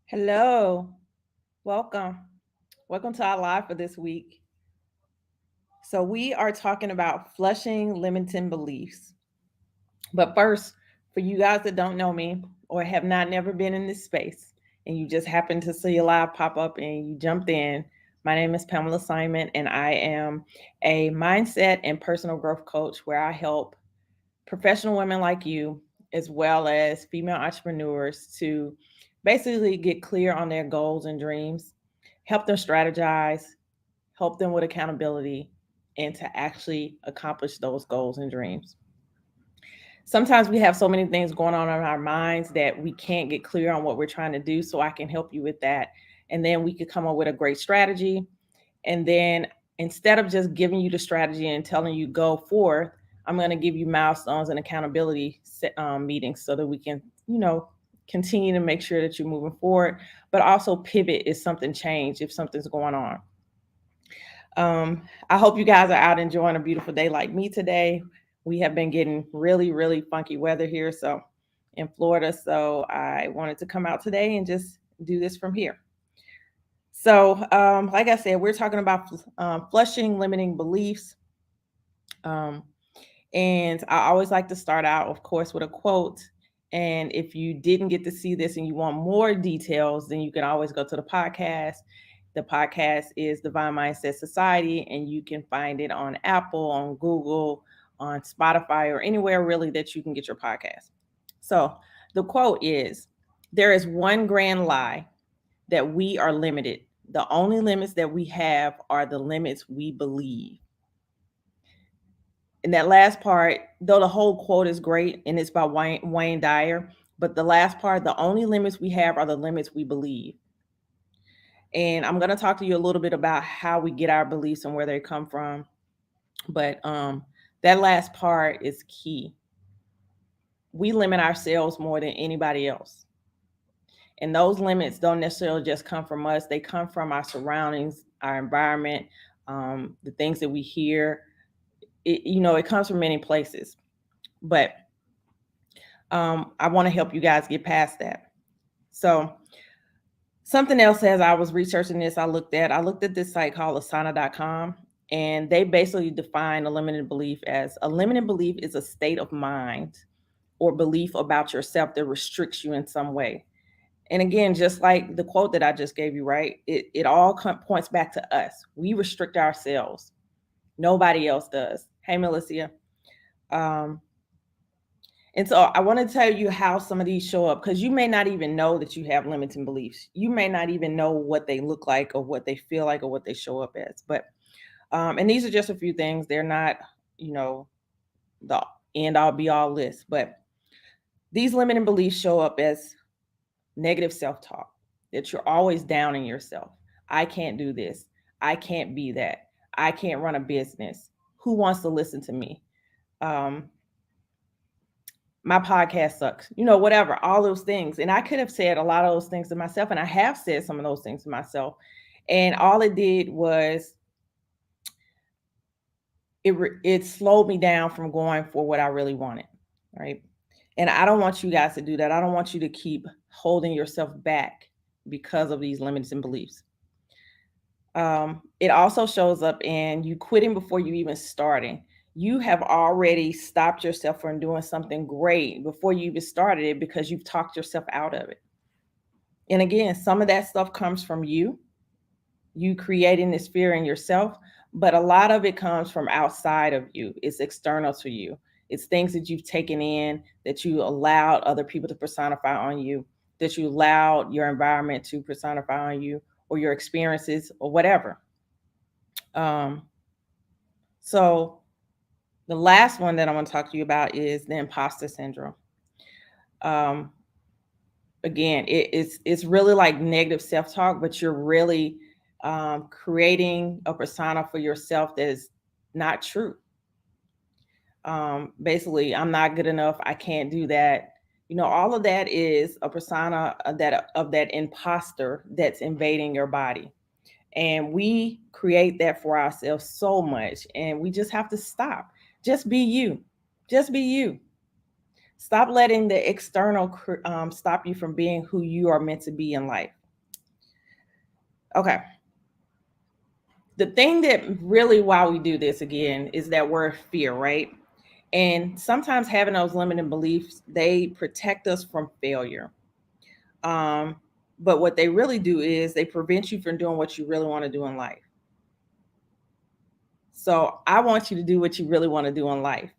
Hello, welcome. Welcome to our live for this week. So, we are talking about flushing limiting beliefs. But first, for you guys that don't know me or have not never been in this space and you just happened to see a live pop up and you jumped in, my name is Pamela Simon and I am a mindset and personal growth coach where I help professional women like you, as well as female entrepreneurs, to basically get clear on their goals and dreams, help them strategize, help them with accountability, and to actually accomplish those goals and dreams. Sometimes we have so many things going on in our minds that we can't get clear on what we're trying to do. So I can help you with that. And then we could come up with a great strategy. And then instead of just giving you the strategy and telling you go forth, I'm going to give you milestones and accountability meetings so that we can, continue to make sure that you're moving forward, but also pivot if something changed, if something's going on. I hope you guys are out enjoying a beautiful day like me today. We have been getting really, really funky weather here, so in Florida. So I wanted to come out today and just do this from here. So, like I said, we're talking about flushing limiting beliefs. Um, and I always like to start out, of course, with a quote. And if you didn't get to see this and you want more details, then you can always go to the podcast. The podcast is Divine Mindset Society, and you can find it on Apple, on Google, on Spotify, or anywhere really that you can get your podcast. So the quote is, there is one grand lie that we are limited. The only limits that we have are the limits we believe. And that last part, though the whole quote is great and it's by Wayne Dyer, but the last part, the only limits we have are the limits we believe. And I'm going to talk to you a little bit about how we get our beliefs and where they come from. But that last part is key. We limit ourselves more than anybody else. And those limits don't necessarily just come from us, they come from our surroundings, our environment, the things that we hear. It comes from many places. But I want to help you guys get past that. So, something else, as I was researching this, I looked at this site called Asana.com, and they basically define a limited belief as a limited belief is a state of mind or belief about yourself that restricts you in some way. And again, just like the quote that I just gave you, right? It all points back to us. We restrict ourselves. Nobody else does. Hey, Melissa. Um, and so I want to tell you how some of these show up, because you may not even know that you have limiting beliefs. You may not even know what they look like or what they feel like or what they show up as. But and these are just a few things. They're not, the end all be all list. But these limiting beliefs show up as negative self-talk, that you're always downing yourself. I can't do this. I can't be that. I can't run a business. Who wants to listen to me? Um, my podcast sucks, whatever, all those things. And I could have said a lot of those things to myself, and I have said some of those things to myself. And all it did was it slowed me down from going for what I really wanted, right? And I don't want you guys to do that. I don't want you to keep holding yourself back because of these limits and beliefs. It also shows up in you quitting before you even starting. You have already stopped yourself from doing something great before you even started it because you've talked yourself out of it. And again, some of that stuff comes from you creating this fear in yourself, but a lot of it comes from outside of you. It's external to you. It's things that you've taken in, that you allowed other people to personify on you, that you allowed your environment to personify on you, or your experiences, or whatever. Um, so the last one that I want to talk to you about is the imposter syndrome. Um, Again, it's really like negative self-talk, but you're really creating a persona for yourself that is not true. Basically, I'm not good enough. I can't do that. All of that is a persona of that imposter that's invading your body. And we create that for ourselves so much. And we just have to stop. Just be you. Just be you. Stop letting the external stop you from being who you are meant to be in life. Okay. The thing that really why we do this again is that word fear, right? And sometimes having those limiting beliefs, they protect us from failure. Um, but what they really do is they prevent you from doing what you really want to do in life. So I want you to do what you really want to do in life.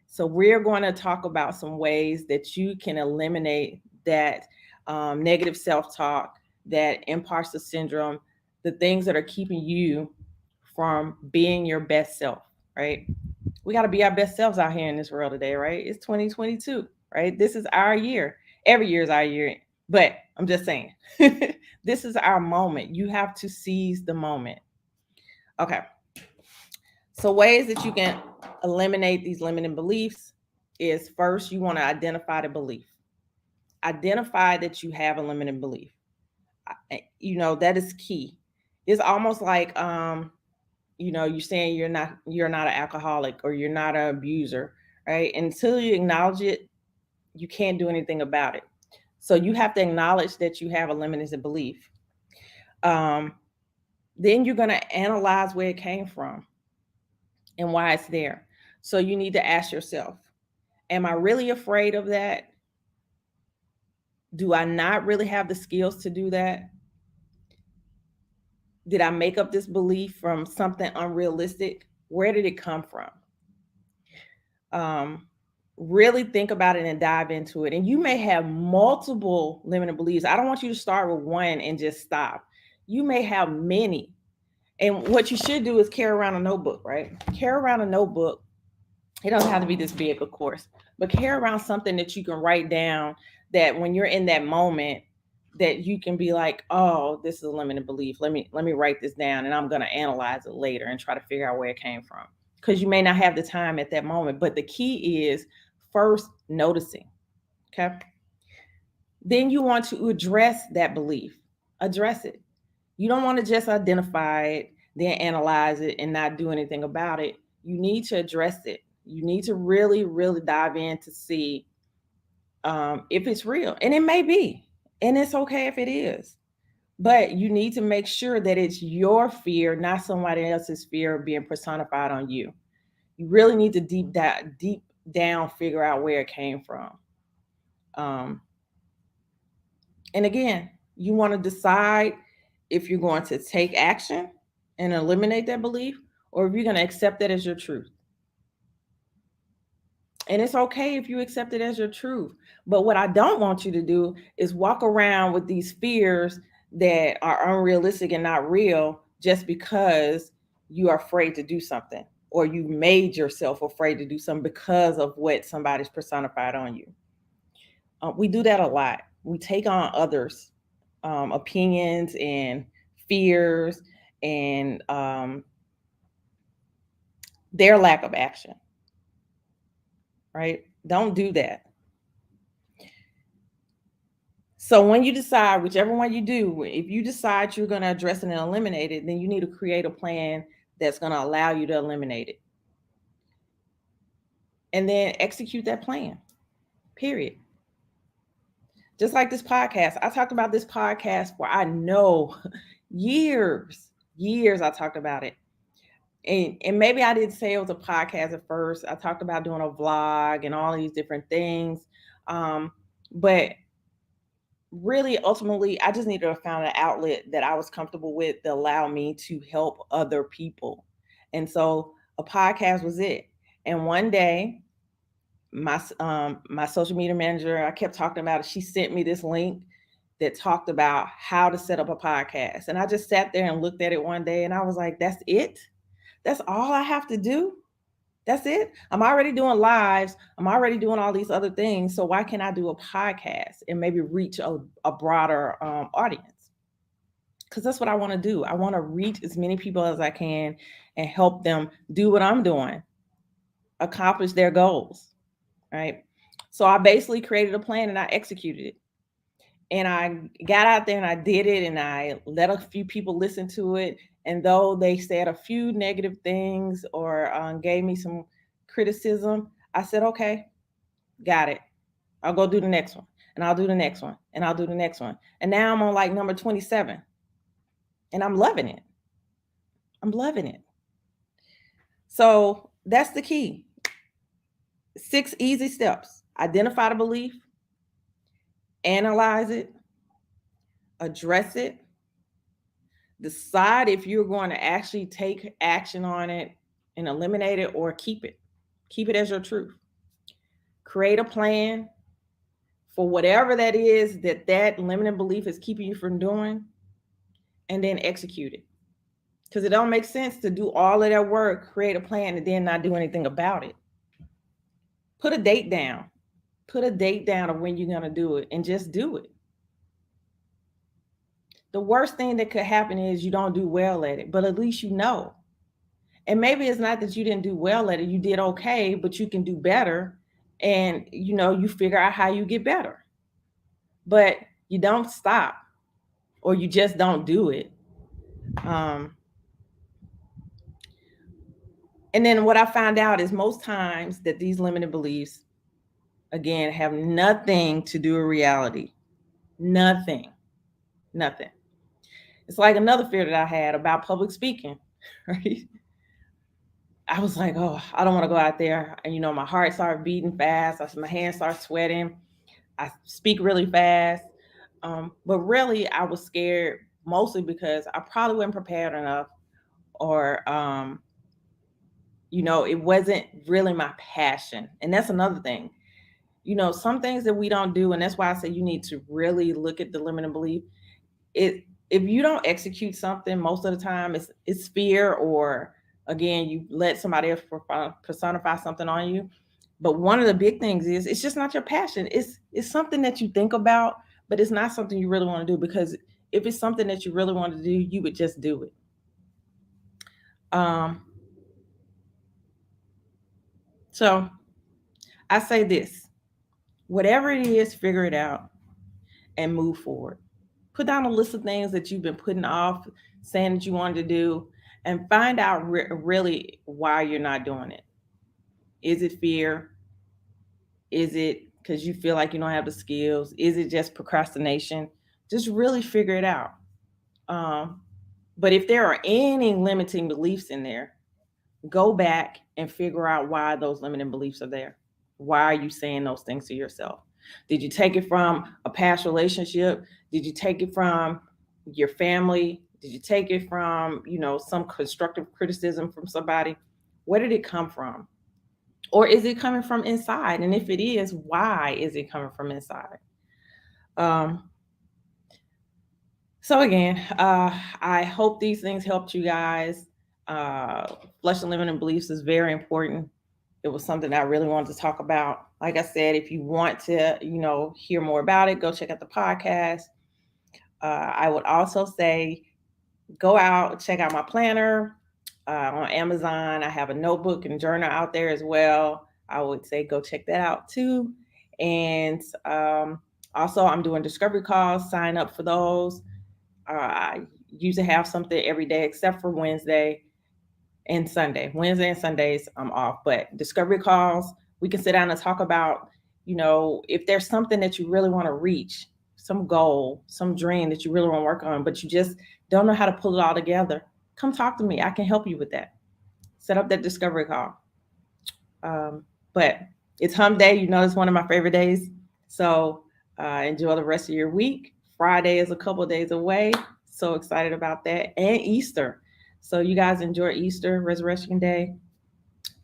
So we're going to talk about some ways that you can eliminate that negative self-talk, that imposter syndrome, the things that are keeping you from being your best self, right? We got to be our best selves out here in this world today, right? It's 2022, right? This is our year. Every year is our year. But I'm just saying, this is our moment. You have to seize the moment. Okay. So, ways that you can eliminate these limiting beliefs is first, you want to identify the belief. Identify that you have a limiting belief. That is key. It's almost like you're saying you're not an alcoholic or you're not an abuser, right? Until you acknowledge it, you can't do anything about it. So you have to acknowledge that you have a limited belief. Um, then you're going to analyze where it came from and why it's there. So you need to ask yourself, am I really afraid of that? Do I not really have the skills to do that? Did I make up this belief from something unrealistic? Where did it come from? Um, really think about it and dive into it. And you may have multiple limiting beliefs. I don't want you to start with one and just stop. You may have many. And what you should do is carry around a notebook, right? Carry around a notebook. It doesn't have to be this big, of course, but carry around something that you can write down that when you're in that moment, that you can be like, oh, this is a limited belief. Let me write this down and I'm gonna analyze it later and try to figure out where it came from. Because you may not have the time at that moment. But the key is first noticing. Okay. Then you want to address that belief. Address it. You don't want to just identify it, then analyze it and not do anything about it. You need to address it. You need to really, really dive in to see if it's real. And it may be. And it's okay if it is. But you need to make sure that it's your fear, not somebody else's fear being personified on you. You really need to deep down figure out where it came from. Um, and again, you want to decide if you're going to take action and eliminate that belief or if you're going to accept that as your truth. And it's okay if you accept it as your truth. But what I don't want you to do is walk around with these fears that are unrealistic and not real just because you are afraid to do something or you made yourself afraid to do something because of what somebody's personified on you. We do that a lot. We take on others' opinions and fears and their lack of action, right? Don't do that. So when you decide, whichever one you do, if you decide you're going to address it and eliminate it, then you need to create a plan that's going to allow you to eliminate it. And then execute that plan, period. Just like this podcast. I talked about this podcast for, I know, years I talked about it. And maybe I didn't say it was a podcast at first. I talked about doing a vlog and all these different things. But really, ultimately, I just needed to find an outlet that I was comfortable with that allowed me to help other people. And so a podcast was it. And one day, my social media manager, I kept talking about it. She sent me this link that talked about how to set up a podcast. And I just sat there and looked at it one day and I was like, that's it? That's all I have to do? That's it? I'm already doing lives. I'm already doing all these other things. So why can't I do a podcast and maybe reach a broader audience? Because that's what I want to do. I want to reach as many people as I can and help them do what I'm doing, accomplish their goals, right? So I basically created a plan and I executed it. And I got out there and I did it and I let a few people listen to it. And though they said a few negative things or gave me some criticism, I said, okay, got it. I'll go do the next one and I'll do the next one and I'll do the next one. And now I'm on like number 27. And I'm loving it. I'm loving it. So that's the key. 6 easy steps. Identify the belief, analyze it, address it, decide if you're going to actually take action on it and eliminate it or keep it. Keep it as your truth. Create a plan for whatever that is that limiting belief is keeping you from doing, and then execute it. Because it don't make sense to do all of that work, create a plan, and then not do anything about it. Put a date down. Put a date down of when you're going to do it and just do it. The worst thing that could happen is you don't do well at it, but at least you know. And maybe it's not that you didn't do well at it, you did okay, but you can do better. And, you figure out how you get better. But you don't stop, or you just don't do it. And then what I found out is most times that these limited beliefs, again, have nothing to do with reality. Nothing. It's like another fear that I had about public speaking, right? I was like, oh, I don't want to go out there. And, my heart started beating fast. My hands started sweating. I speak really fast. But really, I was scared mostly because I probably wasn't prepared enough, or, it wasn't really my passion. And that's another thing. Some things that we don't do, and that's why I say you need to really look at the limiting belief. If you don't execute something, most of the time it's fear, or again, you let somebody else personify something on you. But one of the big things is it's just not your passion. It's something that you think about, but it's not something you really want to do, because if it's something that you really want to do, you would just do it. So I say this: whatever it is, figure it out and move forward. Put down a list of things that you've been putting off, saying that you wanted to do, and find out really why you're not doing it. Is it fear? Is it because you feel like you don't have the skills? Is it just procrastination? Just really figure it out. But if there are any limiting beliefs in there, go back and figure out why those limiting beliefs are there. Why are you saying those things to yourself? Did you take it from a past relationship? Did you take it from your family? Did you take it from, some constructive criticism from somebody? Where did it come from? Or is it coming from inside? And if it is, why is it coming from inside? So again, I hope these things helped you guys. Flushing limiting beliefs is very important. It was something I really wanted to talk about. Like I said, if you want to, hear more about it, go check out the podcast. I would also say, go out, check out my planner on Amazon. I have a notebook and journal out there as well. I would say go check that out too. And also, I'm doing discovery calls. Sign up for those. I usually have something every day except for Wednesday and Sunday. Wednesday and Sundays I'm off, but discovery calls, we can sit down and talk about, if there's something that you really want to reach, some goal, some dream that you really want to work on, but you just don't know how to pull it all together, come talk to me. I can help you with that. Set up that discovery call. But it's hump day. It's one of my favorite days. So enjoy the rest of your week. Friday is a couple of days away. So excited about that. And Easter. So you guys enjoy Easter, Resurrection Day.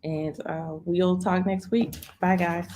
And we'll talk next week. Bye, guys.